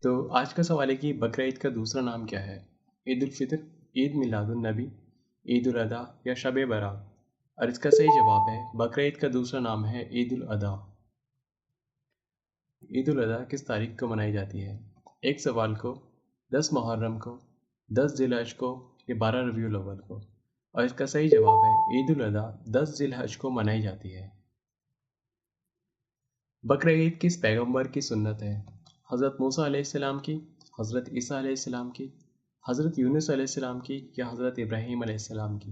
تو آج کا سوال ہے کہ بقرعید کا دوسرا نام کیا ہے؟ عید الفطر، عید میلاد النبی، عید الاضحیٰ یا شب برات؟ اور اس کا صحیح جواب ہے بقرعید کا دوسرا نام ہے عید الاضحیٰ۔ عید الاضحیٰ کس تاریخ کو منائی جاتی ہے؟ 1 سوال کو، 10 محرم کو، 10 ذی الحج کو یا 12 ربیع الاول کو؟ اور اس کا صحیح جواب ہے عید الاضحیٰ 10 ذی الحج کو منائی جاتی ہے۔ بقرعید کس پیغمبر کی سنت ہے؟ حضرت موسیٰ علیہ السلام کی، حضرت عیسیٰ علیہ السلام کی، حضرت یونس علیہ السلام کی یا حضرت ابراہیم علیہ السلام کی؟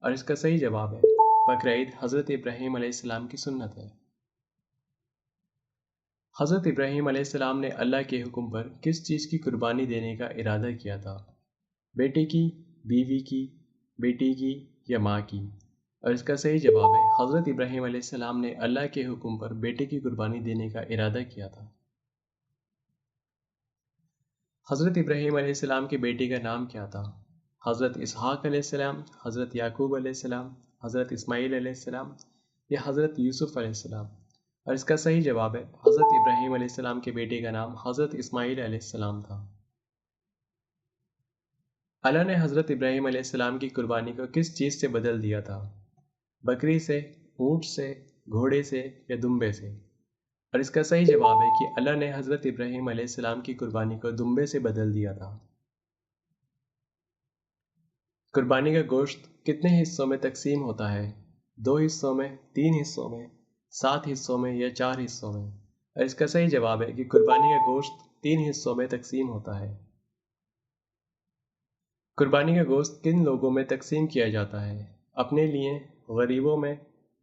اور اس کا صحیح جواب ہے بقرعید حضرت ابراہیم علیہ السلام کی سنت ہے۔ حضرت ابراہیم علیہ السلام نے اللہ کے حکم پر کس چیز کی قربانی دینے کا ارادہ کیا تھا؟ بیٹے کی، بیوی کی، بیٹی کی یا ماں کی؟ اور اس کا صحیح جواب ہے حضرت ابراہیم علیہ السلام نے اللہ کے حکم پر بیٹے کی قربانی دینے کا ارادہ کیا تھا۔ حضرت ابراہیم علیہ السلام کے بیٹے کا نام کیا تھا؟ حضرت اسحاق علیہ السلام، حضرت یعقوب علیہ السلام، حضرت اسماعیل علیہ السلام یا حضرت یوسف علیہ السلام؟ اور اس کا صحیح جواب ہے حضرت ابراہیم علیہ السلام کے بیٹے کا نام حضرت اسماعیل علیہ السلام تھا۔ اللہ نے حضرت ابراہیم علیہ السلام کی قربانی کو کس چیز سے بدل دیا تھا؟ بکری سے، اونٹ سے، گھوڑے سے یا دمبے سے؟ اور اس کا صحیح جواب ہے کہ اللہ نے حضرت ابراہیم علیہ السلام کی قربانی کو دمبے سے بدل دیا تھا۔ قربانی کا گوشت کتنے حصوں میں تقسیم ہوتا ہے؟ 2 حصوں میں، 3 حصوں میں، 7 حصوں میں یا 4 حصوں میں؟ اور اس کا صحیح جواب ہے کہ قربانی کا گوشت 3 حصوں میں تقسیم ہوتا ہے۔ قربانی کا گوشت کن لوگوں میں تقسیم کیا جاتا ہے؟ اپنے لیے، غریبوں میں،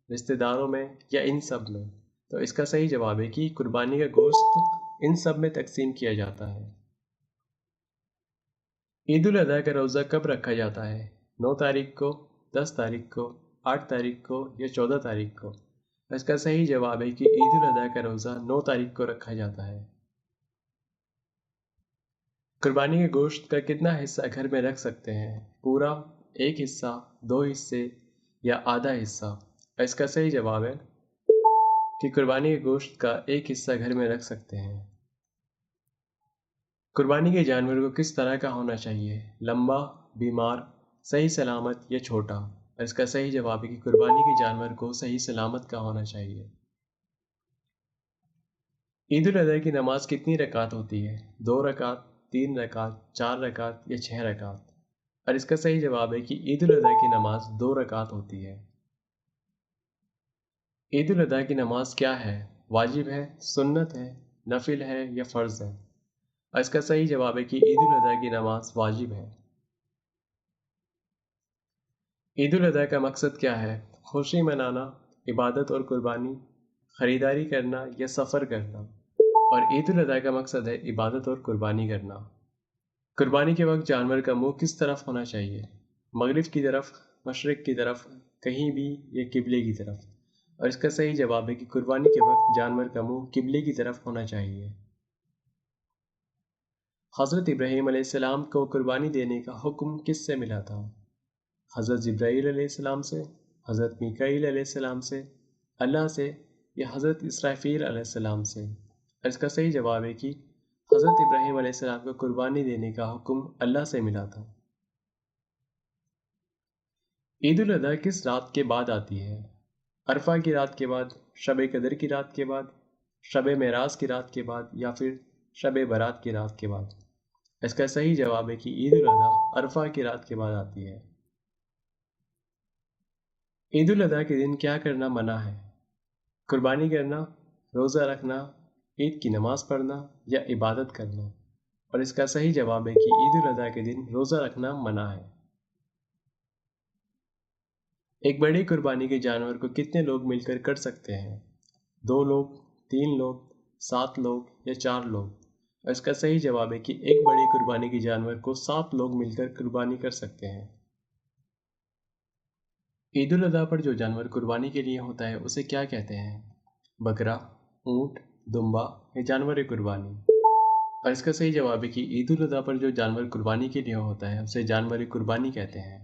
رشتہ داروں میں یا ان سب میں؟ تو اس کا صحیح جواب ہے کہ قربانی کا گوشت ان سب میں تقسیم کیا جاتا ہے۔ عید الاضحیٰ کا روزہ کب رکھا جاتا ہے؟ 9 تاریخ کو، 10 تاریخ کو، 8 تاریخ کو یا 14 تاریخ کو؟ اس کا صحیح جواب ہے کہ عید الاضحیٰ کا روزہ 9 تاریخ کو رکھا جاتا ہے۔ قربانی کے گوشت کا کتنا حصہ گھر میں رکھ سکتے ہیں؟ پورا، 1 حصہ، 2 حصے یا آدھا حصہ؟ اس کا صحیح جواب ہے کہ قربانی کے گوشت کا 1 حصہ گھر میں رکھ سکتے ہیں۔ قربانی کے جانور کو کس طرح کا ہونا چاہیے؟ لمبا، بیمار، صحیح سلامت یا چھوٹا؟ اس کا صحیح جواب ہے کہ قربانی کے جانور کو صحیح سلامت کا ہونا چاہیے۔ عید الاضحیٰ کی نماز کتنی رکعت ہوتی ہے؟ 2 رکعت، 3 رکعت، 4 رکعت یا 6 رکعت؟ اور اس کا صحیح جواب ہے کہ عید الاضحیٰ کی نماز 2 رکعت ہوتی ہے۔ عید الاضحیٰ کی نماز کیا ہے؟ واجب ہے، سنت ہے، نفل ہے یا فرض ہے؟ اور اس کا صحیح جواب ہے کہ عید الاضحیٰ کی نماز واجب ہے۔ عید الاضحیٰ کا مقصد کیا ہے؟ خوشی منانا، عبادت اور قربانی، خریداری کرنا یا سفر کرنا؟ اور عید الاضحیٰ کا مقصد ہے عبادت اور قربانی کرنا۔ قربانی کے وقت جانور کا منہ کس طرف ہونا چاہیے؟ مغرب کی طرف، مشرق کی طرف، کہیں بھی یا قبلے کی طرف؟ اور اس کا صحیح جواب ہے کہ قربانی کے وقت جانور کا منہ قبلے کی طرف ہونا چاہیے۔ حضرت ابراہیم علیہ السلام کو قربانی دینے کا حکم کس سے ملا تھا؟ حضرت جبرائیل علیہ السلام سے، حضرت میکائیل علیہ السلام سے، اللہ سے یا حضرت اسرافیل علیہ السلام سے؟ اور اس کا صحیح جواب ہے کہ حضرت ابراہیم علیہ السلام کو قربانی دینے کا حکم اللہ سے ملا تھا۔ عید الاضحیٰ کس رات کے بعد آتی ہے؟ عرفہ کی رات کے بعد، شب قدر کی رات کے بعد، شب معراج کی رات کے بعد یا پھر شب برات کی رات کے بعد؟ اس کا صحیح جواب ہے کہ عید الاضحیٰ عرفہ کی رات کے بعد آتی ہے۔ عید الاضحیٰ کے دن کیا کرنا منع ہے؟ قربانی کرنا، روزہ رکھنا، عید کی نماز پڑھنا یا عبادت کرنا؟ اور اس کا صحیح جواب ہے کہ عید الاضحیٰ کے دن روزہ رکھنا منع ہے۔ ایک بڑی قربانی کے جانور کو کتنے لوگ مل کر سکتے ہیں؟ 2 لوگ، 3 لوگ، 7 لوگ یا 4 لوگ؟ اور اس کا صحیح جواب ہے کہ ایک بڑی قربانی کے جانور کو 7 لوگ مل کر قربانی کر سکتے ہیں۔ عید الاضحیٰ پر جو جانور قربانی کے لیے ہوتا ہے اسے کیا کہتے ہیں؟ بکرا، اونٹ، دمبا یا جانور قربانی؟ اور اس کا صحیح جواب ہے کہ عید الاضحیٰ پر جو جانور قربانی کے لیے ہوتا ہے اسے جانور قربانی کہتے ہیں۔